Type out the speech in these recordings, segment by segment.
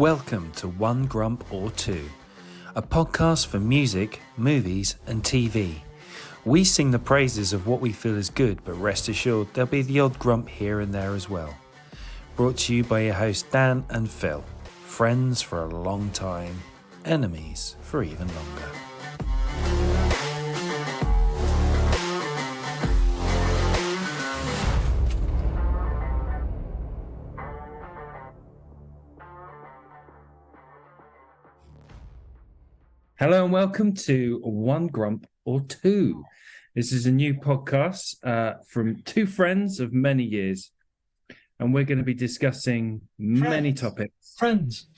Welcome to One Grump or Two, a podcast for music, movies and TV. We sing the praises of what we feel is good, but rest assured there'll be the odd grump here and there as well. Brought to you by your hosts Dan and Phil, friends for a long time, enemies for even longer. Hello and welcome to One Grump or Two. This is a new podcast from two friends of many years, and we're going to be discussing many topics. Friends.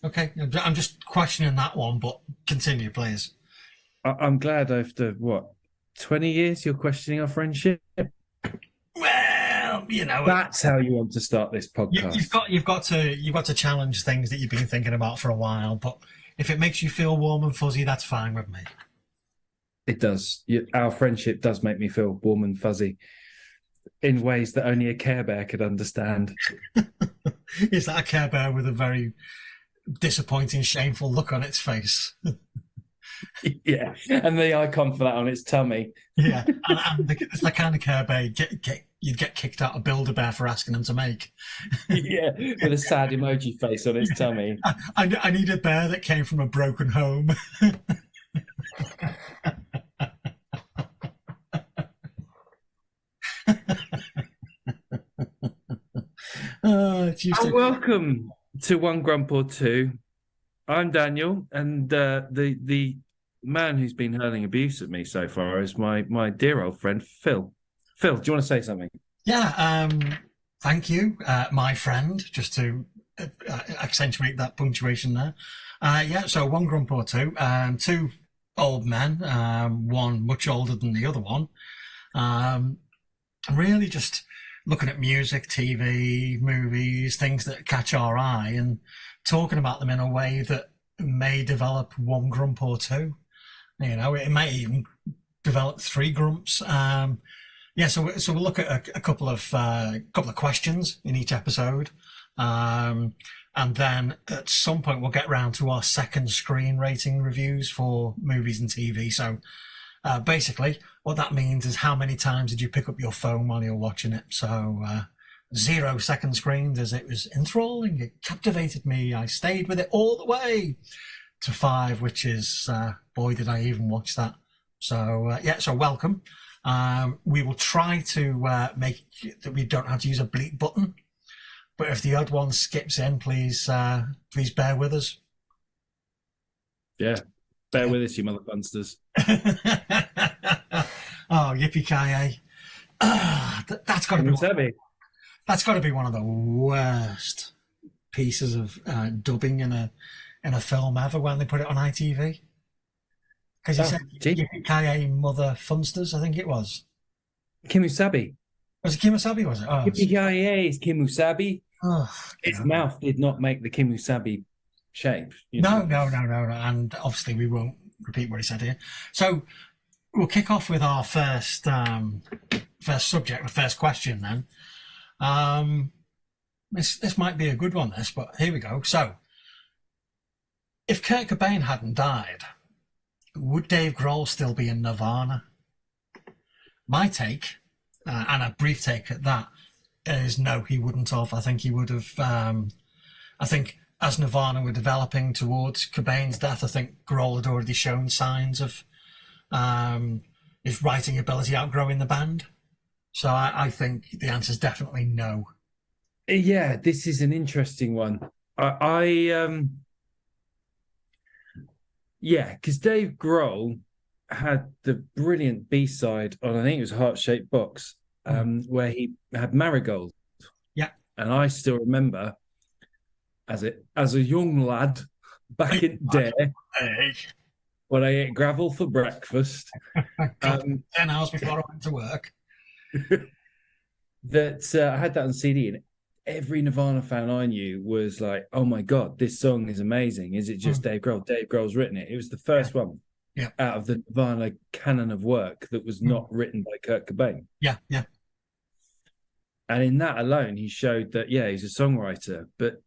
Okay, I'm just questioning that one, but continue, please. I'm glad after, 20 years you're questioning our friendship? Well, you know, that's how you want to start this podcast. You've got to challenge things that you've been thinking about for a while, but if it makes you feel warm and fuzzy, that's fine with me. It does. Our friendship does make me feel warm and fuzzy in ways that only a Care Bear could understand. Is that a Care Bear with a very disappointing, shameful look on its face? Yeah, and the icon for that on its tummy. Yeah, and it's the kind of Care Bear you'd get kicked out of Build-A-Bear for asking them to make. Yeah, with a sad emoji face on its tummy. I need a bear that came from a broken home. Welcome to One Grump or Two. I'm Daniel, and the man who's been hurling abuse at me so far is my dear old friend Phil. Phil, do you want to say something? Yeah, thank you, my friend, just to accentuate that punctuation there. So One Grump or Two, two old men, one much older than the other one. Really just looking at music, TV, movies, things that catch our eye and talking about them in a way that may develop one grump or two. You know, it may even develop three grumps. So we'll look at a couple of questions in each episode. And then at some point we'll get round to our second screen rating reviews for movies and TV. So basically what that means is how many times did you pick up your phone while you're watching it? So 0 second screens as it was enthralling, it captivated me, I stayed with it all the way, to 5, which is, boy, did I even watch that. So, so welcome. We will try to make that we don't have to use a bleep button, but if the odd one skips in, please bear with us. Yeah, bear with us, you mother funsters. Oh, yippee-ki-yay. That's got to be that's got to be one of the worst pieces of dubbing in a film ever when they put it on ITV. Because you said yippee-ki-yay mother funsters, I think it was. Kimusabi. Was it Kimusabi, was it? Oh, yippee-ki-yay is Kimusabi. Oh, its mouth did not make the Kimusabi shape. No. And obviously we won't repeat what he said here. So we'll kick off with our first subject, the first question then. This might be a good one, but here we go. So, if Kurt Cobain hadn't died, would Dave Grohl still be in Nirvana? My take, and a brief take at that, is no, he wouldn't have. I think he would have. I think as Nirvana were developing towards Cobain's death, I think Grohl had already shown signs of his writing ability outgrowing the band. So I think the answer is definitely no. Yeah, this is an interesting one. Because Dave Grohl had the brilliant B-side on, I think it was Heart Shaped Box, where he had Marigold. Yeah. And I still remember as a young lad back in the day when I ate gravel for breakfast. 10 hours before I went to work. That I had that on CD, and every Nirvana fan I knew was like, "Oh my god, this song is amazing! Is it just Dave Grohl? Dave Grohl's written it." It was the first one out of the Nirvana canon of work that was not written by Kurt Cobain. Yeah. And in that alone, he showed that he's a songwriter. But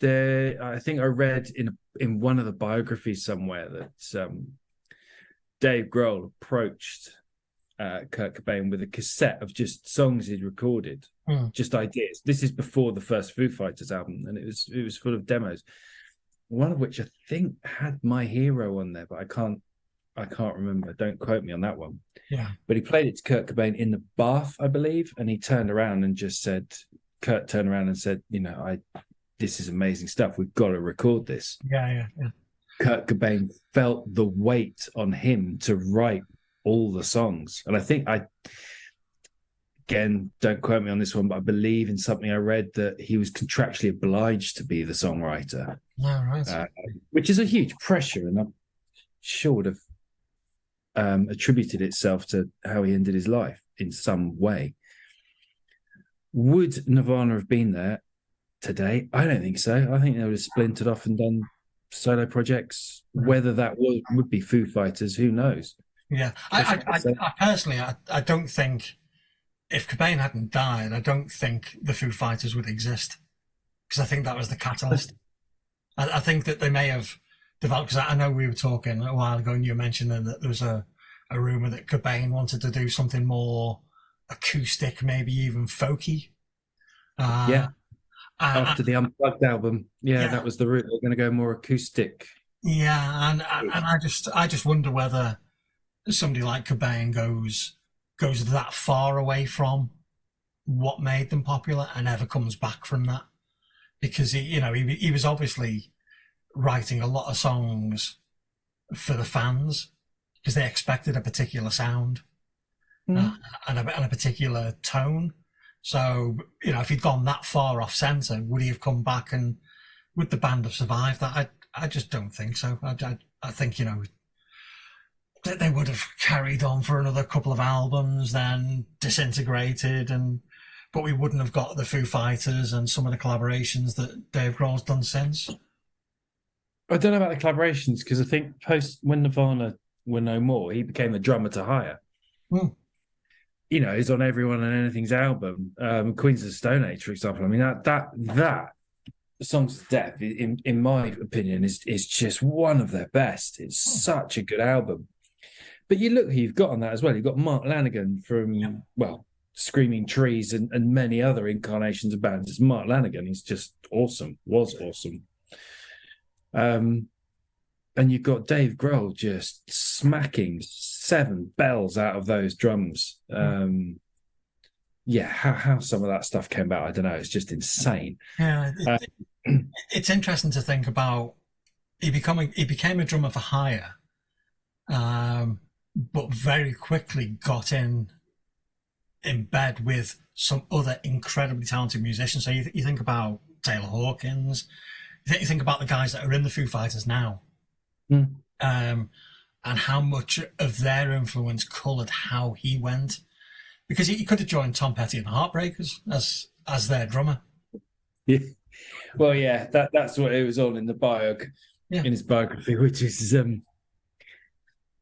I think I read in one of the biographies somewhere that Dave Grohl approached Kurt Cobain with a cassette of just songs he'd recorded, just ideas. This is before the first Foo Fighters album, and it was full of demos. One of which I think had My Hero on there, but I can't remember. Don't quote me on that one. Yeah. But he played it to Kurt Cobain in the bath, I believe, and he turned around and just said, Kurt turned around and said, this is amazing stuff. We've got to record this. Yeah. Kurt Cobain felt the weight on him to write all the songs. And I think again, don't quote me on this one, but I believe in something I read that he was contractually obliged to be the songwriter. Oh, right. Which is a huge pressure, and I'm sure would have attributed itself to how he ended his life in some way. Would Nirvana have been there today? I don't think so. I think they would have splintered off and done solo projects. Whether that would be Foo Fighters, who knows? Yeah, I personally, I don't think, if Cobain hadn't died, I don't think the Foo Fighters would exist, because I think that was the catalyst. I think that they may have developed, because I know we were talking a while ago and you were mentioning that there was a rumour that Cobain wanted to do something more acoustic, maybe even folky. After the Unplugged album, that was the route. They're going to go more acoustic. Yeah, and I just wonder whether somebody like Cobain goes that far away from what made them popular and ever comes back from that, because he was obviously writing a lot of songs for the fans because they expected a particular sound and a particular tone. So, if he'd gone that far off centre, would he have come back and would the band have survived that? I just don't think so. I think, that they would have carried on for another couple of albums, then disintegrated, but we wouldn't have got the Foo Fighters and some of the collaborations that Dave Grohl's done since. I don't know about the collaborations, because I think when Nirvana were no more, he became a drummer to hire. He's on Everyone and Anything's album. Queens of the Stone Age, for example. I mean, that Songs of Death, in my opinion, is just one of their best. It's such a good album. But you look who you've got on that as well. You've got Mark Lanegan from, Screaming Trees and many other incarnations of bands. It's Mark Lanegan. He's just awesome, was awesome. And you've got Dave Grohl just smacking 7 bells out of those drums. How some of that stuff came about, I don't know. It's just insane. Yeah, it's interesting to think about. He became a drummer for hire, but very quickly got in bed with some other incredibly talented musicians. So you think about Taylor Hawkins, you think about the guys that are in the Foo Fighters now, and how much of their influence coloured how he went, because he could have joined Tom Petty and the Heartbreakers as their drummer. Yeah, well, yeah, that's what it was on in the in his biography, which is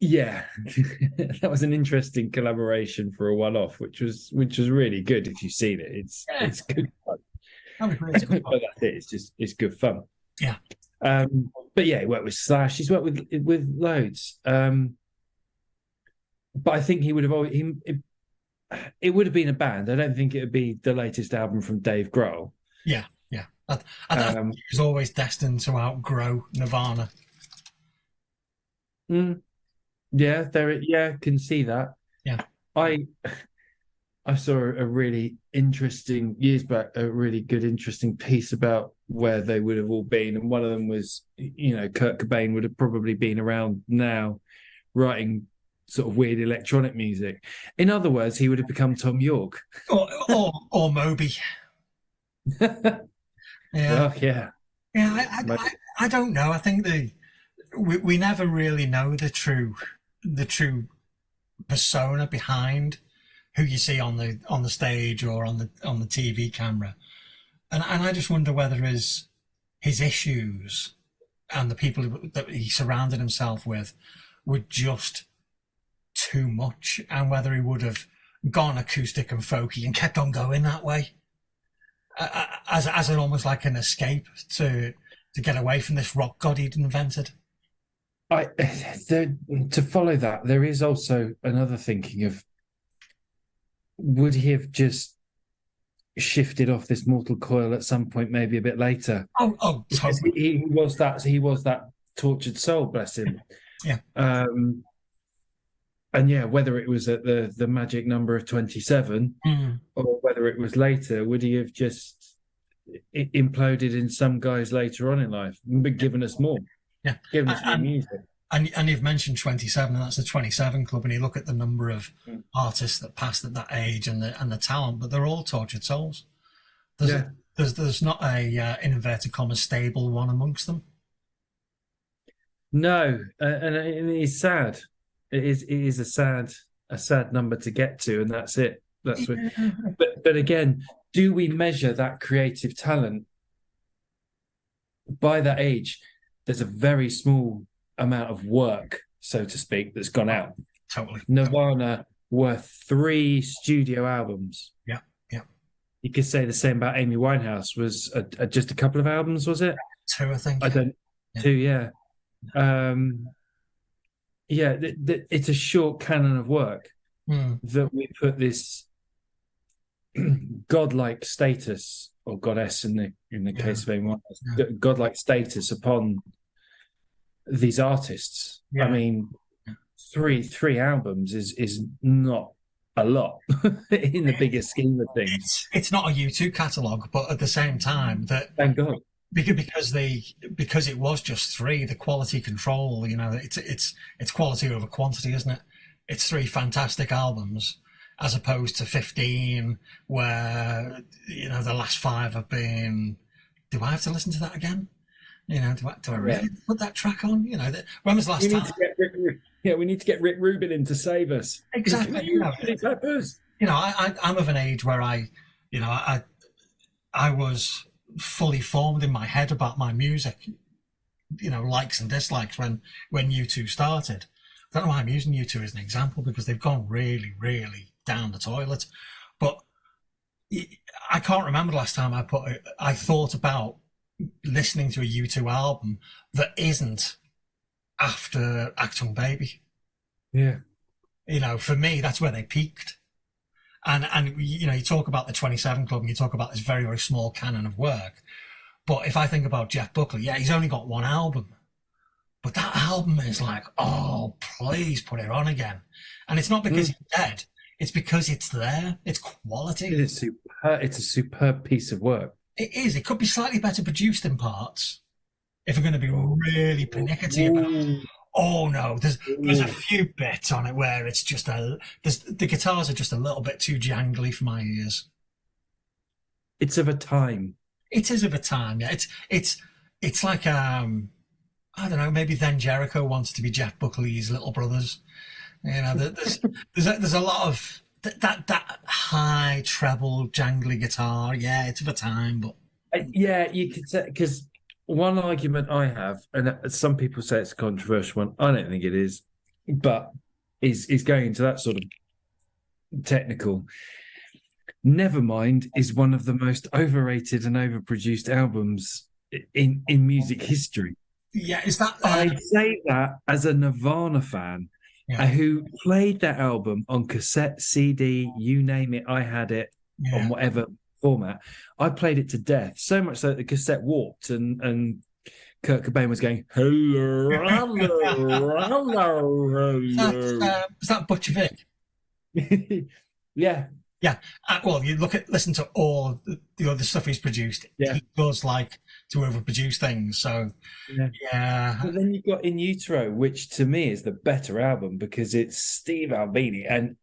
that was an interesting collaboration for a one-off, which was really good. If you've seen it, it's good fun. But that's it. It's good fun. Yeah. But yeah, he worked with Slash. He's worked with loads. But I think he would have always. It would have been a band. I don't think it would be the latest album from Dave Grohl. Yeah. I think he was always destined to outgrow Nirvana. Yeah, can see that. Yeah. I saw a really interesting, years back, a really good, interesting piece about where they would have all been. And one of them was, Kurt Cobain would have probably been around now writing sort of weird electronic music. In other words, he would have become Tom York. Or Moby. Yeah. Well, yeah. Yeah, I don't know. I think we never really know the true persona behind who you see on the stage or on the TV camera, and I just wonder whether his issues and the people that he surrounded himself with were just too much, and whether he would have gone acoustic and folky and kept on going that way. as an almost like an escape to get away from this rock god he'd invented. To follow that, there is also another thinking of, would he have just shifted off this mortal coil at some point, maybe a bit later? Because totally. He was that tortured soul, bless him. Yeah. And yeah, whether it was at the magic number of 27 or whether it was later, would he have just imploded in some guys later on in life, but given us more? Yeah, given us more music. And you've mentioned 27, and that's the 27 Club, and you look at the number of artists that passed at that age and the talent, but they're all tortured souls. There's not a in inverted commas stable one amongst them. No, and it's sad. It is a sad number to get to, and that's it. That's what. But again, do we measure that creative talent by that age? There's a very small amount of work, so to speak, that's gone out. Totally. Nirvana were 3 studio albums. Yeah. You could say the same about Amy Winehouse. Was just a couple of albums, was it? 2, I think. 2, yeah. It's a short canon of work that we put this godlike status, or goddess in the case of Amy Winehouse, godlike status upon these artists. I mean, 3 albums is not a lot in the bigger scheme of things. It's not a U2 catalogue, but at the same time, that thank God, because it was just 3, the quality control, it's quality over quantity, isn't it? It's 3 fantastic albums as opposed to 15 where the last 5 have been, do I have to listen to that again? Do I really put that track on? When was the last time? We need to get Rick Rubin in to save us. Exactly. I'm of an age where I was fully formed in my head about my music, likes and dislikes when U2 started. I don't know why I'm using U2 as an example, because they've gone really, really down the toilet. But I can't remember the last time I thought about listening to a U2 album that isn't after Achtung Baby. Yeah. For me, that's where they peaked. And you talk about the 27 Club and you talk about this very, very small canon of work. But if I think about Jeff Buckley, he's only got 1 album. But that album is like, oh, please put it on again. And it's not because he's dead. It's because it's there. It's quality. It's a superb piece of work. It is. It could be slightly better produced in parts if we're going to be really pernickety about it. Oh no, there's a few bits on it where it's just the guitars are just a little bit too jangly for my ears. It's of a time. It is of a time, yeah. It's like I don't know, maybe Then Jericho wanted to be Jeff Buckley's little brothers. There's a lot of that high treble jangly guitar. Yeah, it's of a time, but you could say, because one argument I have, and some people say it's a controversial one, I don't think it is, but is going into that sort of technical. Nevermind is one of the most overrated and overproduced albums in music history. Yeah, is that? I say that as a Nirvana fan who played that album on cassette, CD, you name it, I had it on whatever format. I played it to death, so much so that the cassette warped and Kurt Cobain was going, hello, hello. Is that Butch Vig? Yeah. Yeah. Well, you listen to all the other stuff he's produced. Yeah. He does like to overproduce things. So, yeah. But then you've got In Utero, which to me is the better album because it's Steve Albini. And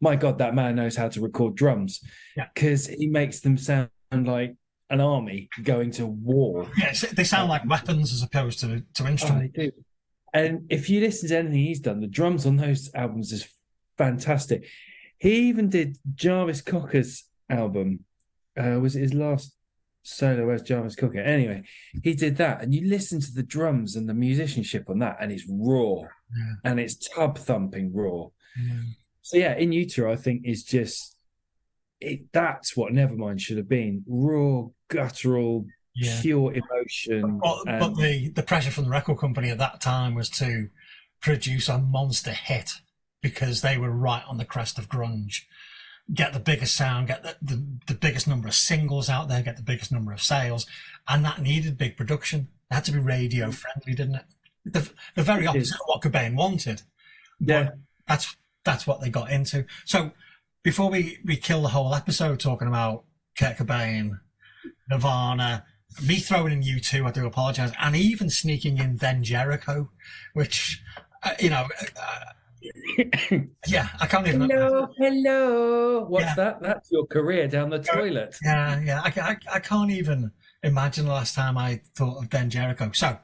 my God, that man knows how to record drums because he makes them sound like an army going to war. Yeah, they sound like weapons as opposed to instruments. Oh, they do. And if you listen to anything he's done, the drums on those albums is fantastic. He even did Jarvis Cocker's album. Was it his last solo as Jarvis Cocker? Anyway, he did that. And you listen to the drums and the musicianship on that, and it's raw. Yeah. And it's tub thumping raw. Yeah. So, In Utero, I think, is just that's what Nevermind should have been. Raw, guttural, Yeah. pure emotion. But the pressure from the record company at that time was to produce a monster hit because they were right on the crest of grunge. Get the biggest sound, get the biggest number of singles out there, get the biggest number of sales, and that needed big production. It had to be radio friendly, didn't it? The very opposite of what Cobain wanted. But that's what they got into. So before we kill the whole episode talking about Kurt Cobain, Nirvana, me throwing in U2, I do apologise, and even sneaking in Then Jericho, which, yeah, I can't even. Hello. What's that? That's your career down the toilet. Yeah. I can't even imagine the last time I thought of Then Jericho. So,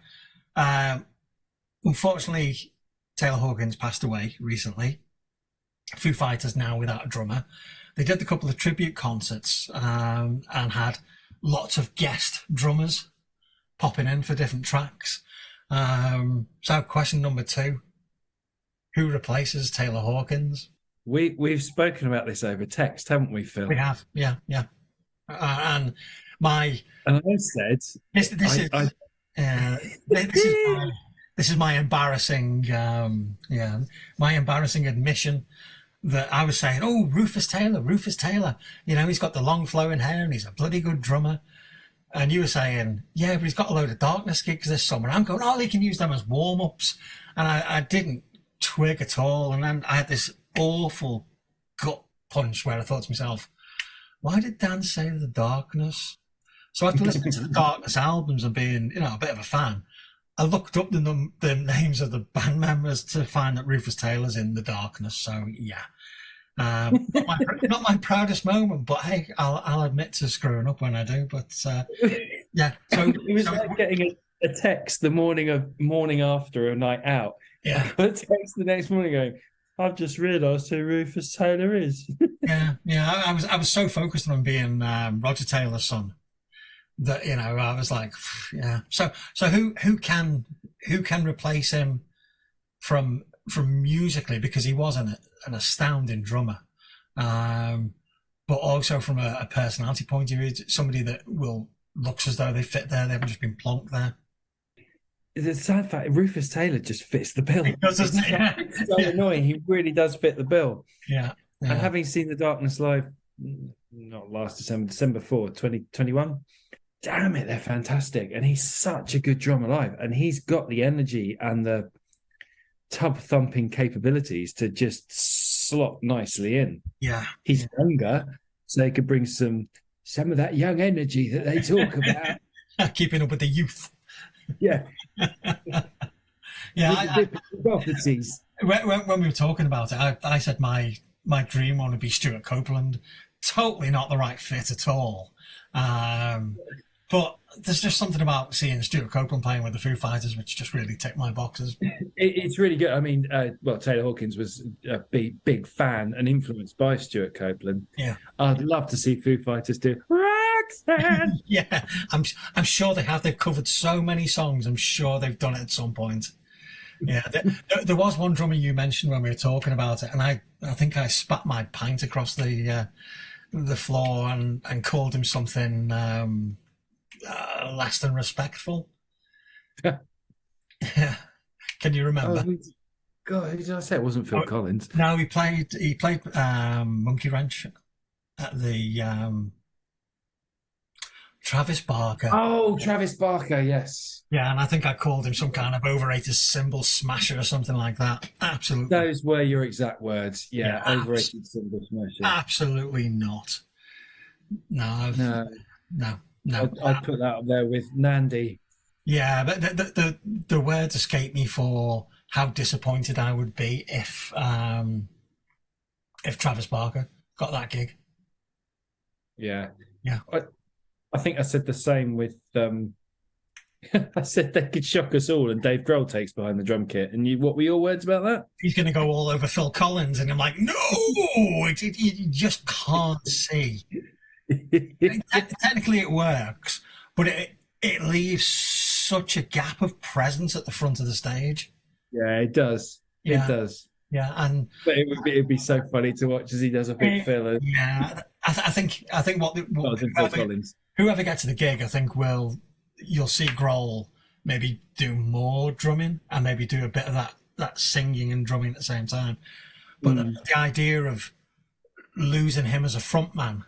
unfortunately, Taylor Hawkins passed away recently. Foo Fighters now without a drummer. They did a couple of tribute concerts and had lots of guest drummers popping in for different tracks. So, question number 2. Who replaces Taylor Hawkins? We've spoken about this over text, haven't we, Phil? We have, yeah. And I said this is my embarrassing my embarrassing admission that I was saying, oh, Rufus Taylor, he's got the long flowing hair and he's a bloody good drummer. And you were saying, yeah, but he's got a load of Darkness gigs this summer. I'm going, oh, they can use them as warm-ups. And I didn't twig at all, and then I had this awful gut punch where I thought to myself, why did Dan say the Darkness? So after listening to the Darkness albums and being a bit of a fan, I looked up the names of the band members to find that Rufus Taylor's in the Darkness. So yeah, not my proudest moment, but hey, I'll admit to screwing up when I do. But yeah, so it was like getting a text the morning after a night out. Yeah, I got a text the next morning going, I've just realised who Rufus Taylor is. yeah. I was so focused on being Roger Taylor's son that I was like, yeah. So who can replace him from musically, because he was an astounding drummer, but also from a personality point of view, somebody that looks as though they fit there. They haven't just been plonked there. The sad fact, Rufus Taylor just fits the bill. It does, doesn't it? Yeah. It's so annoying. He really does fit the bill. Yeah. And having seen the Darkness live, not last December 4, 2021, damn it, they're fantastic. And he's such a good drummer live. And he's got the energy and the tub thumping capabilities to just slot nicely in. Yeah. He's younger, so he could bring some of that young energy that they talk about. Keeping up with the youth. Yeah. Yeah. Properties. When we were talking about it, I said my dream one would be Stuart Copeland. Totally not the right fit at all. But there's just something about seeing Stuart Copeland playing with the Foo Fighters which just really ticked my boxes. It's really good. I mean, Taylor Hawkins was a big fan and influenced by Stuart Copeland. Yeah. I'd love to see Foo Fighters do Roxanne. Yeah, I'm sure they have. They've covered so many songs. I'm sure they've done it at some point. Yeah, there was one drummer you mentioned when we were talking about it, and I think I spat my pint across the floor and called him something less than respectful. Yeah. Can you remember? God, who did I say? It wasn't Phil Collins. No, he played Monkey Wrench at the Travis Barker. Oh, Travis Barker, yes. Yeah, and I think I called him some kind of overrated cymbal smasher or something like that. Absolutely. Those were your exact words. Yeah, overrated cymbal smasher. Absolutely not. No. I'd put that up there with Nandy. Yeah, but the words escape me for how disappointed I would be if Travis Barker got that gig. Yeah. Yeah. I think I said the same with I said they could shock us all and Dave Grohl takes behind the drum kit. And what were your words about that? He's going to go all over Phil Collins, and I'm like, no, you just can't see. Technically it works, but it leaves such a gap of presence at the front of the stage. Yeah, it does. Yeah. It does. Yeah, but it'd be so funny to watch as he does a big filler. Yeah, I I think Well, than Phil Collins. whoever gets to the gig, I think you'll see Grohl maybe do more drumming and maybe do a bit of that singing and drumming at the same time. But the idea of losing him as a frontman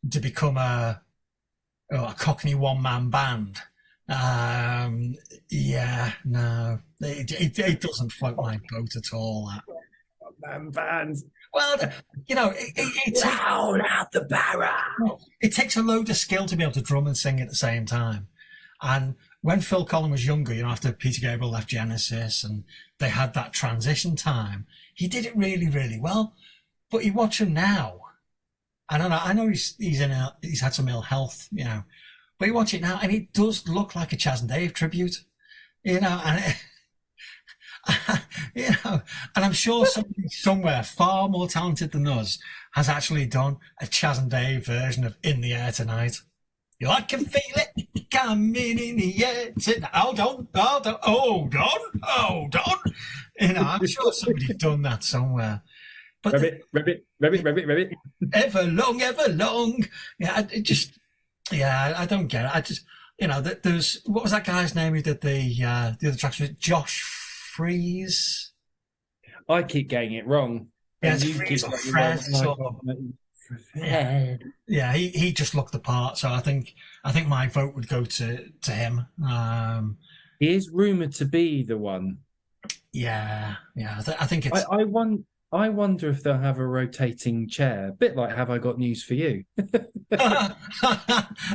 to become a Cockney one-man band, no, it doesn't float my boat at all. That Man bands. well, it Loud out the barrel. it takes a load of skill to be able to drum and sing at the same time. And when Phil Collins was younger, after Peter Gabriel left Genesis and they had that transition time, he did it really, really well. But you watch him now, and I know he's had some ill health, but you watch it now and it does look like a Chas and Dave tribute, and and I'm sure somebody somewhere far more talented than us has actually done a Chas and Dave version of In the Air Tonight. I can feel it coming in the air tonight. Hold on. I'm sure somebody's done that somewhere. But Rabbit. Ever long. Yeah, I don't get it. I just, there's, what was that guy's name who did the other tracks? Was it Josh Freeze? I keep getting it wrong. Yeah, it's Freeze or Frez. Yeah, he just looked the part. So I think my vote would go to him. He is rumoured to be the one. Yeah. I think it's. I wonder if they'll have a rotating chair, a bit like Have I Got News for You? Have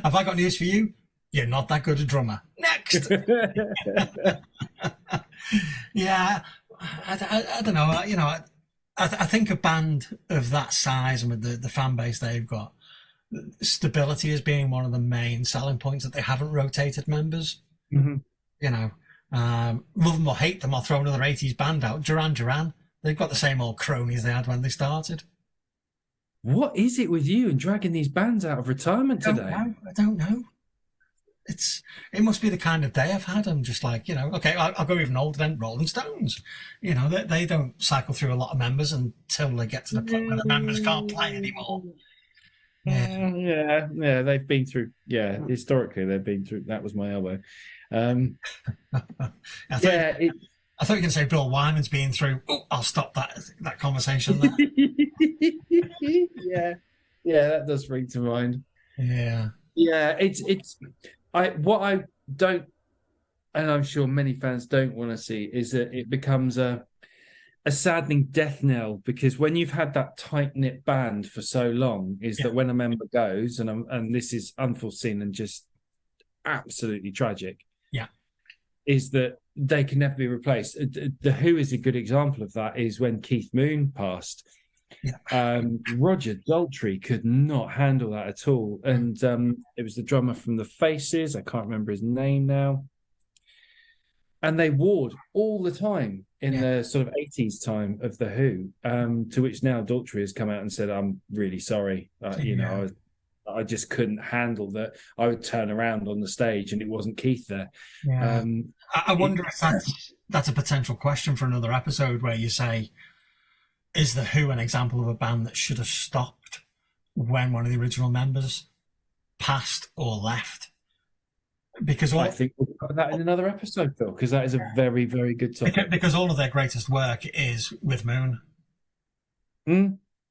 I got news for you? You're not that good a drummer. Next. Yeah, I don't know. I think a band of that size and with the fan base they've got, stability as being one of the main selling points, that they haven't rotated members. Mm-hmm. Love them or hate them, I'll throw another 80s band out. Duran. They've got the same old cronies they had when they started. What is it with you and dragging these bands out of retirement today? I don't know. It must be the kind of day I've had. I'm just like, okay, I'll go even older than Rolling Stones. They don't cycle through a lot of members until they get to the point where the members can't play anymore. Yeah, they've been through. Yeah, historically they've been through. That was my elbow. I thought you were going to say Bill Wyman's been through. Oh, I'll stop that conversation there. Yeah, that does ring to mind. Yeah, what I don't, and I'm sure many fans don't want to see, is that it becomes a saddening death knell, because when you've had that tight knit band for so long, that when a member goes, and this is unforeseen and just absolutely tragic, is that they can never be replaced. The Who is a good example of that. Is when Keith Moon passed. Roger Daltrey could not handle that at all, and it was the drummer from the Faces. I can't remember his name now. And they warred all the time in the sort of 80s time of the Who, to which now Daltrey has come out and said, "I'm really sorry. I just couldn't handle that. I would turn around on the stage and it wasn't Keith there." Yeah. I wonder if that's a potential question for another episode, where you say, is the Who an example of a band that should have stopped when one of the original members passed or left? Because I think we'll cover that in another episode, Phil, because that is a very, very good topic. Because all of their greatest work is with Moon.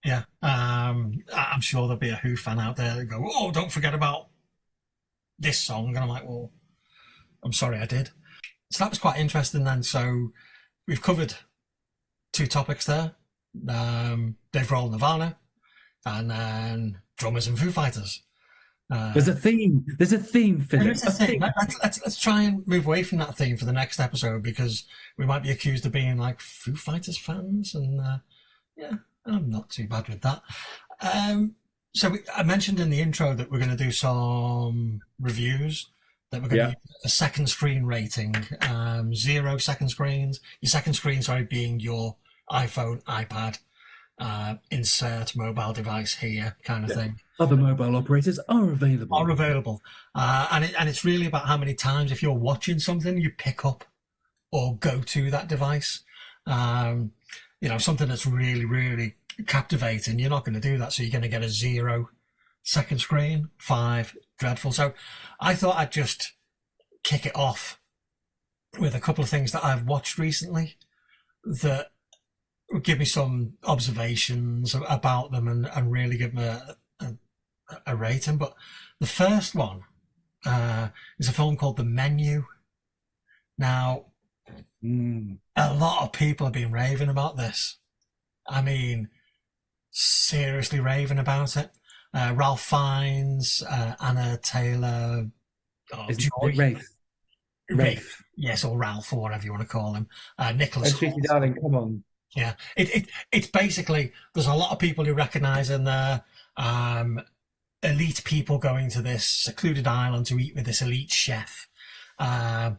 Yeah. I'm sure there'll be a Who fan out there that go, "Oh, don't forget about this song." And I'm like, well, I'm sorry I did. So that was quite interesting then. So we've covered 2 topics there. Dave Grohl, Nirvana, and then drummers and Foo Fighters. There's a theme, Philip. There's a theme. Let's try and move away from that theme for the next episode, because we might be accused of being like Foo Fighters fans, and I'm not too bad with that. I mentioned in the intro that we're going to do some reviews, that we're going to use a second screen rating, 0 second screens. Your second screen, being your iPhone, iPad, insert mobile device here kind of thing. Other mobile operators are available. And it's really about how many times, if you're watching something, you pick up or go to that device. Something that's really, really captivating, you're not going to do that. So you're going to get a 0 second screen, 5, dreadful. So I thought I'd just kick it off with a couple of things that I've watched recently that would give me some observations about them and really give them a rating. But the first one is a film called The Menu. Now, a lot of people have been raving about this. I mean, seriously raving about it. Ralph Fiennes, Anna Taylor, Joy. Rafe. Yes, or Ralph, or whatever you want to call him. Nicholas. Sweetie darling, come on. Yeah, it's basically, there's a lot of people you recognise in there. Elite people going to this secluded island to eat with this elite chef. And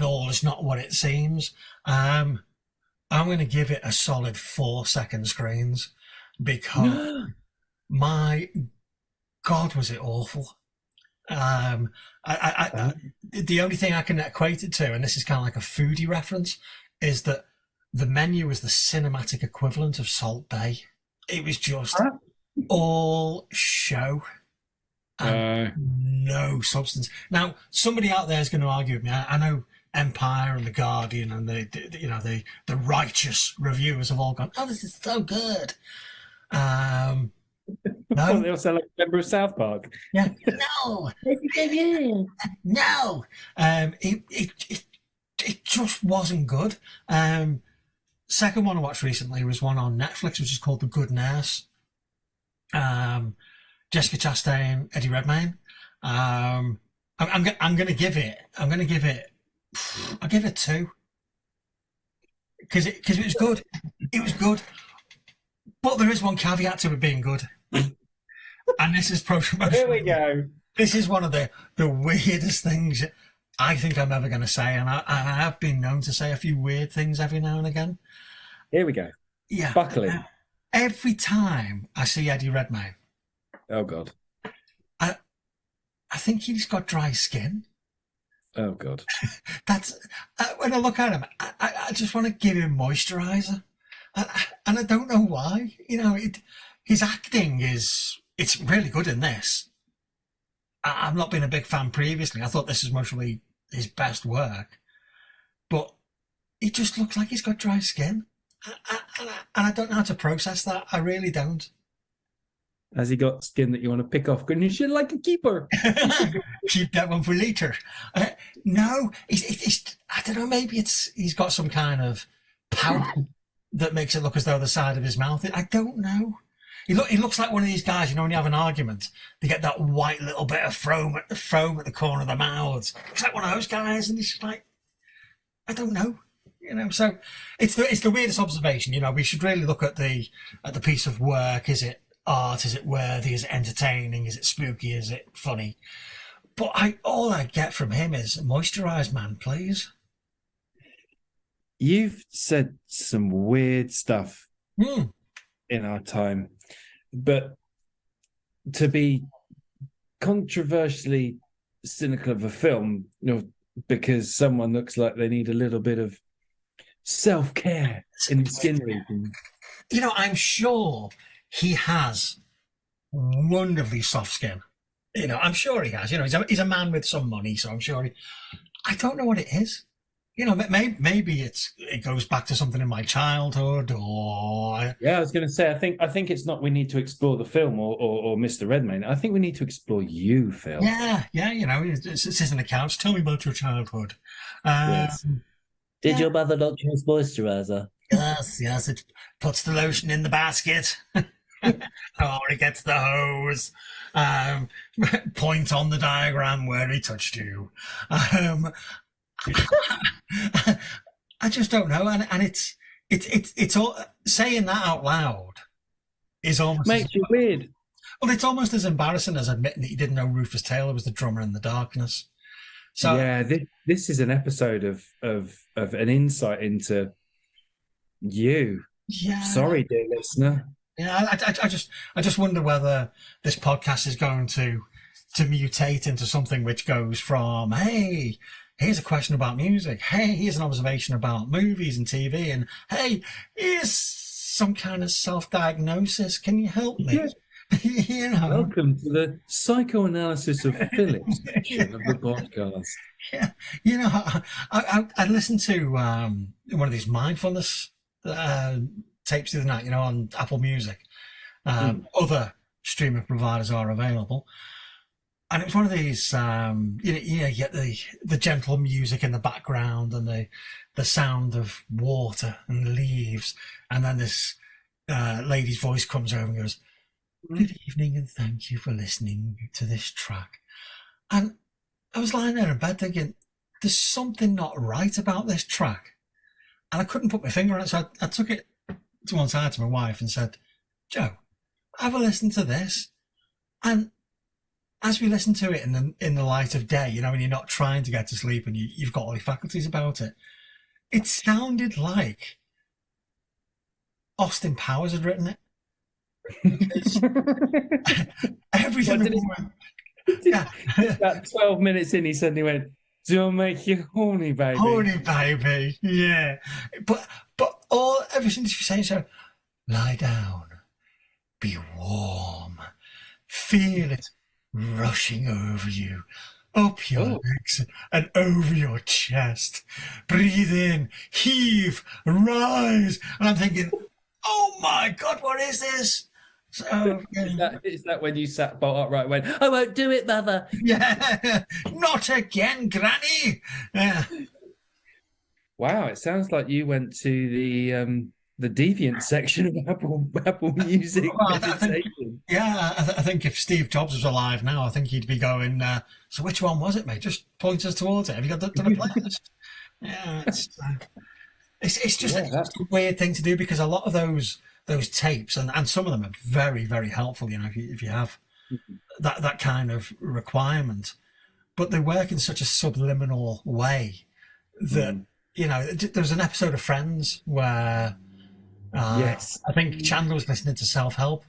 all is not what it seems. I'm going to give it a solid 4 second screens because my God, was it awful. The only thing I can equate it to, and this is kind of like a foodie reference, is that The Menu was the cinematic equivalent of Salt Bay. It was just all show and no substance. Now, somebody out there is going to argue with me. I know Empire and The Guardian and the righteous reviewers have all gone, "Oh, this is so good." No, they all sound like a member of South Park. Yeah, no, no. It just wasn't good. Second one I watched recently was one on Netflix, which is called The Good Nurse. Jessica Chastain, Eddie Redmayne. I'm going to give it. I'll give it 2 because it was good. It was good, but there is one caveat to it being good, and this is Here we go. This is one of the weirdest things I think I'm ever going to say, and I have been known to say a few weird things every now and again. Here we go. Yeah, buckle in. Every time I see Eddie Redmayne, oh God, I think he's got dry skin. Oh God, that's when I look at him, I just want to give him moisturizer, and I don't know why. His acting it's really good in this. I've not been a big fan previously. I thought this is mostly his best work, but he just looks like he's got dry skin, and I don't know how to process that. I really don't. Has he got skin that you want to pick off? Couldn't you shit like a keeper? Keep that one for later. No, it's I don't know. Maybe he's got some kind of pout that makes it look as though the side of his mouth. I don't know. He looks like one of these guys, when you have an argument, they get that white little bit of foam at the corner of the mouths. Looks like one of those guys, and he's like, I don't know. So it's the weirdest observation. We should really look at the piece of work. Is it art? Is it worthy? Is it entertaining? Is it spooky? Is it funny? But all I get from him is moisturize, man, please. You've said some weird stuff in our time, but to be controversially cynical of a film, because someone looks like they need a little bit of self-care in the skin region. I'm sure he has wonderfully soft skin. I'm sure he has. He's a man with some money, so I'm sure I don't know what it is. Maybe it goes back to something in my childhood, or yeah, I was going to say, I think it's not we need to explore the film or Mr. Redmayne. I think we need to explore you, Phil. Yeah, it's in the couch. Tell me about your childhood. Yes. Did your mother not use moisturizer? Yes, it puts the lotion in the basket. Or he gets the hose. Point on the diagram where he touched you. I just don't know, and it's all saying that out loud is almost makes you weird. Well, it's almost as embarrassing as admitting that you didn't know Rufus Taylor was the drummer in The Darkness. So yeah, this is an episode of an insight into you. Yeah. Sorry, dear listener. Yeah, I just wonder whether this podcast is going to mutate into something which goes from, hey, here's a question about music. Hey, here's an observation about movies and TV. And hey, here's some kind of self-diagnosis. Can you help me? Yeah. You know, Welcome to the psychoanalysis of Phillips section of the podcast. yeah, you know, I listened to one of these mindfulness tapes the other night, you know, on Apple Music. Other streaming providers are available, and it was one of these. You get the gentle music in the background and the sound of water and leaves, and then this lady's voice comes over and goes, "Good evening, and thank you for listening to this track." And I was lying there in bed thinking, there's something not right about this track. And I couldn't put my finger on it. So I took it to one side to my wife and said, "Joe, have a listen to this." And as we listened to it in the light of day, you know, when you're not trying to get to sleep and you've got all your faculties about it, it sounded like Austin Powers had written it. Everything. Yeah. About 12 minutes in, he suddenly went, "Do I make you horny, baby?" Horny baby, yeah. But everything she's saying, so lie down, be warm, feel it rushing over you, up your legs and over your chest. Breathe in, heave, rise. And I'm thinking, oh my God, what is this? So, Is that when you sat bolt upright and went, "I won't do it, mother"? yeah, not again, Granny. Yeah. Wow, it sounds like you went to the deviant section of Apple Music. Well, I think if Steve Jobs was alive now, I think he'd be going, so which one was it, mate? Just point us towards it. Have you got done a playlist? Yeah, it's just a weird thing to do, because a lot of those tapes, and some of them are very, very helpful, you know, if you have that kind of requirement, but they work in such a subliminal way that, you know, there was an episode of Friends where Yes, I think Chandler was listening to Self-Help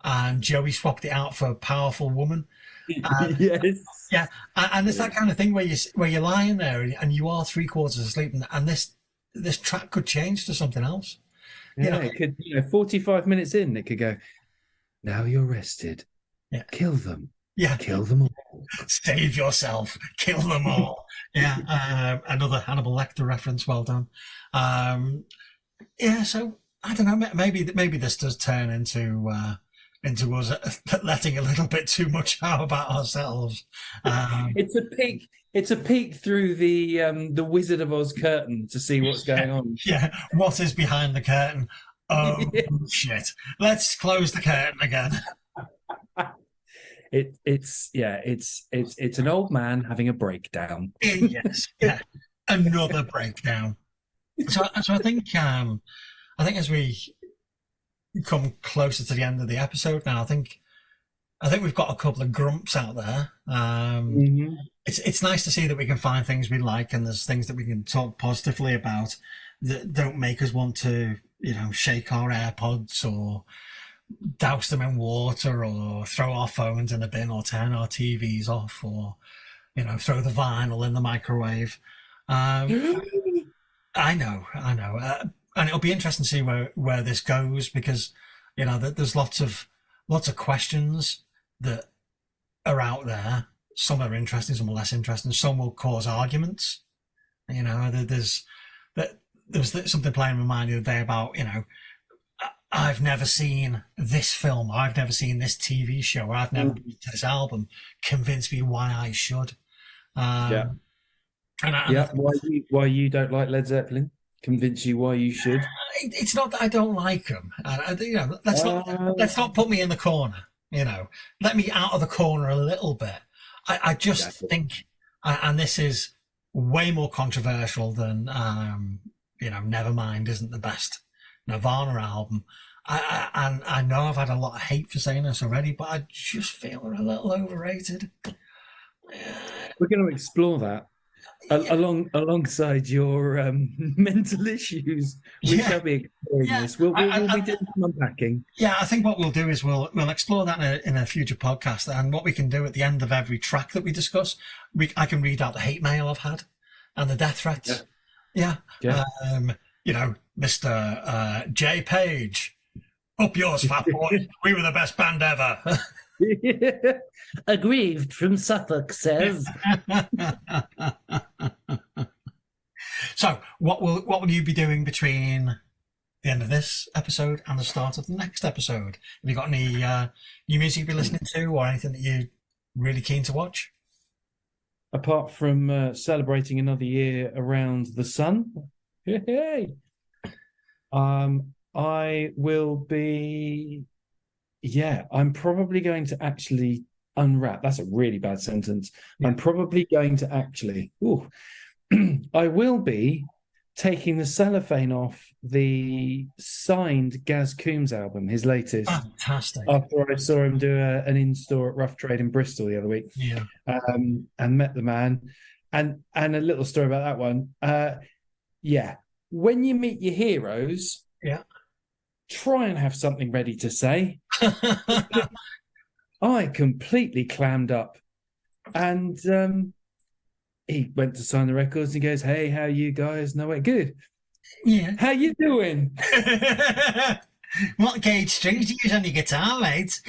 and Joey swapped it out for a Powerful Woman. yes, Yeah, and it's that kind of thing where you're lying there and you are 3/4 asleep, and this track could change to something else. yeah. It could, 45 minutes in, it could go, "Now you're rested. Yeah. Kill them. Yeah, Kill them all. save yourself, kill them all." Yeah, another Hannibal Lecter reference. Well done. Yeah, so I don't know. Maybe this does turn into us letting a little bit too much out about ourselves. It's a peek. It's a peek through the Wizard of Oz curtain to see what's going on. Yeah, what is behind the curtain? Oh shit! Let's close the curtain again. It's an old man having a breakdown. Yes, yeah, another breakdown. So I think as we come closer to the end of the episode now, I think we've got a couple of grumps out there. It's nice to see that we can find things we like, and there's things that we can talk positively about that don't make us want to, you know, shake our AirPods or douse them in water or throw our phones in a bin or turn our TVs off or, you know, throw the vinyl in the microwave. I know. And it'll be interesting to see where this goes, because, you know, there's lots of questions that are out there. Some are interesting, some are less interesting. Some will cause arguments. You know, there was something playing in my mind the other day about, you know, I've never seen this film, I've never seen this TV show, or I've never listened to this album. Convince me why I should. Why you don't like Led Zeppelin? Convince you why you should. It's not that I don't like them. You know, let's not put me in the corner. You know, let me out of the corner a little bit. I just think, and this is way more controversial than you know, Nevermind isn't the best Nirvana album. I know I've had a lot of hate for saying this already, but I just feel they're a little overrated. We're going to explore that alongside your mental issues. We shall be exploring this. We'll be doing some unpacking. Yeah, I think what we'll do is we'll explore that in a future podcast. And what we can do at the end of every track that we discuss, I can read out the hate mail I've had and the death threats. Yeah. You know, Mr. J. Page, Up yours, fat boy. We were the best band ever. Aggrieved from Suffolk says. So, what will you be doing between the end of this episode and the start of the next episode? Have you got any new music you'll be listening to, or anything that you're really keen to watch? Apart from celebrating another year around the sun, hey, I will be. Yeah, I'm probably going to actually unwrap. That's a really bad sentence. Yeah. I'm probably going to actually. I will be taking the cellophane off the signed Gaz Coombs album, his latest. Fantastic. After I saw him do an in-store at Rough Trade in Bristol the other week, Yeah. and met the man, and a little story about that one. Yeah, when you meet your heroes, Yeah. try and have something ready to say. I completely clammed up, and he went to sign the records and he goes, "Hey, how you guys?" No, wait, good. Yeah. How you doing? What gauge strings do you use on your guitar, mate?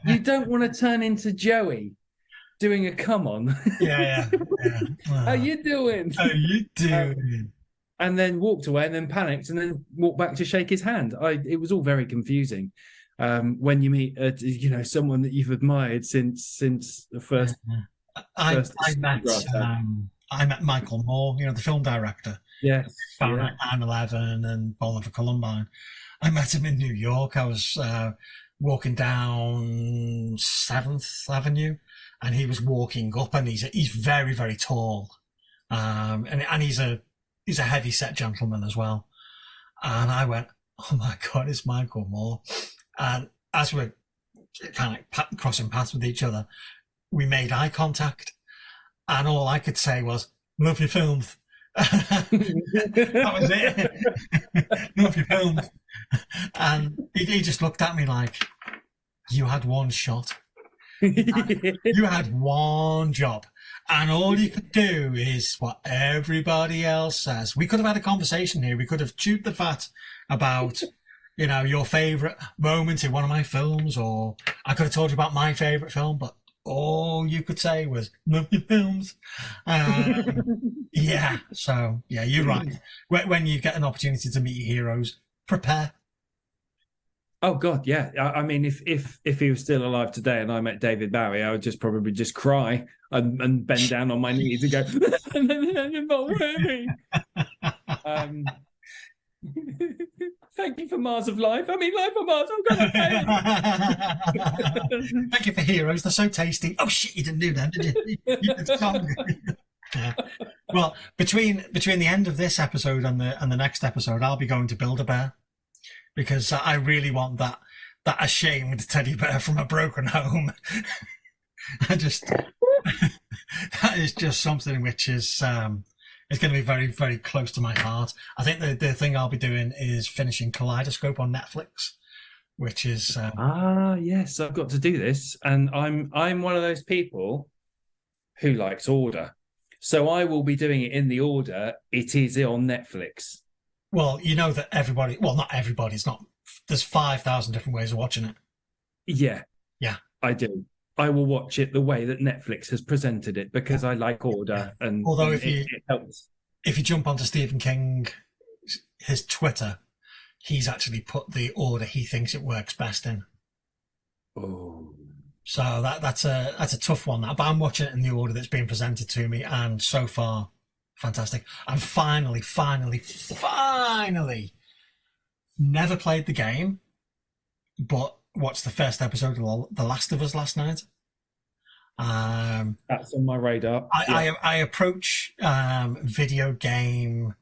You don't want to turn into Joey doing a come on. Yeah. How you doing? How you doing? And then walked away and then panicked and then walked back to shake his hand. It was all very confusing. When you meet, someone that you've admired since the first. I met Michael Moore, the film director. Yes. Fahrenheit 9/11 and Bowling for Columbine. I met him in New York. I was walking down 7th Avenue, and he was walking up, and he's very, very tall, and he's a heavy set gentleman as well. And I went, "Oh my God, it's Michael Moore!" And as we're kind of crossing paths with each other, we made eye contact, and all I could say was, "Love your films." That was it. Love your films. And he just looked at me like, "You had one shot. You had one job. And all you could do is what everybody else says." We could have had a conversation here. We could have chewed the fat about, your favourite moment in one of my films, or I could have told you about my favourite film, but all you could say was, "Love your films." Yeah, so, yeah, you're right. When you get an opportunity to meet your heroes, prepare. Oh God, yeah. I mean, if he was still alive today and I met David Bowie, I would probably just cry and bend down on my knees and go, "You're not worthy." Thank you for Mars of Life. I mean, Life on Mars. Oh God, Thank you for heroes. They're so tasty. Oh shit, you didn't do that, did you? You did the song. Yeah. Well, between the end of this episode and the next episode, I'll be going to Build-A-Bear, because I really want that ashamed teddy bear from a broken home. That is just something which is it's going to be very, very close to my heart. I think the thing I'll be doing is finishing Kaleidoscope on Netflix, which is yes, I've got to do this, and I'm one of those people who likes order, so I will be doing it in the order it is on Netflix. Well, you know that everybody, well, not everybody, it's not, there's 5,000 different ways of watching it. Yeah, I do. I will watch it the way that Netflix has presented it, because I like order. Yeah. And although it helps. If you jump onto Stephen King, his Twitter, he's actually put the order he thinks it works best in. Oh, so that's a tough one. But I'm watching it in the order that's being presented to me, and so far, fantastic. And finally, never played the game, but watched the first episode of The Last of Us last night. That's on my radar. I approach video game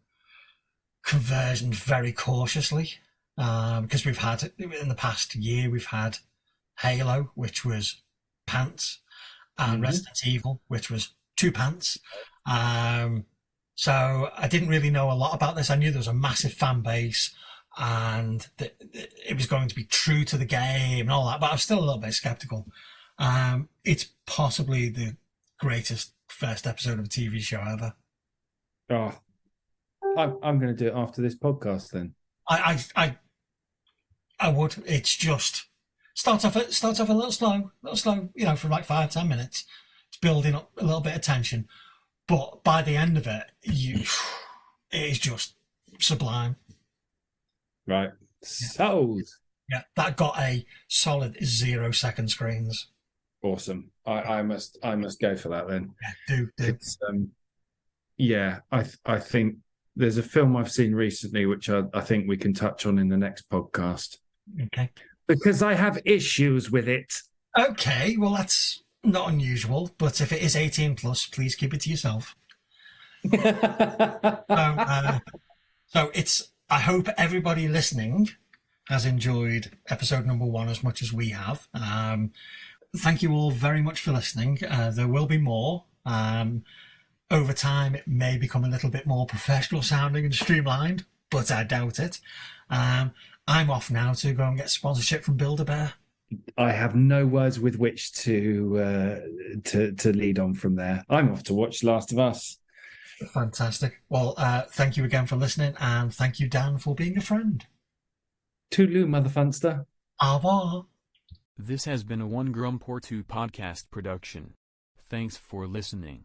conversion very cautiously, because we've had, in the past year, we've had Halo, which was pants, and Resident Evil, which was 2 pants. So I didn't really know a lot about this. I knew there was a massive fan base and that it was going to be true to the game and all that, but I was still a little bit skeptical. It's possibly the greatest first episode of a TV show ever. Oh, I'm going to do it after this podcast then. I I would. It's just starts off a little slow, for like 5-10 minutes. It's building up a little bit of tension, but by the end of it, it is just sublime. Right. Sold. Yeah, that got a solid 0-second screens. Awesome. I must go for that then. Yeah, do. It's, I think there's a film I've seen recently which I think we can touch on in the next podcast. Okay. Because I have issues with it. Okay, well that's not unusual, but if it is 18 plus, please keep it to yourself. So it's. I hope everybody listening has enjoyed episode number 1 as much as we have. Thank you all very much for listening. There will be more. Over time, it may become a little bit more professional sounding and streamlined, but I doubt it. I'm off now to go and get sponsorship from Build-A-Bear. I have no words with which to lead on from there. I'm off to watch Last of Us. Fantastic. Well, thank you again for listening, and thank you, Dan, for being a friend. Toodaloo, mother funster. Au revoir. This has been a One Grump or Two podcast production. Thanks for listening.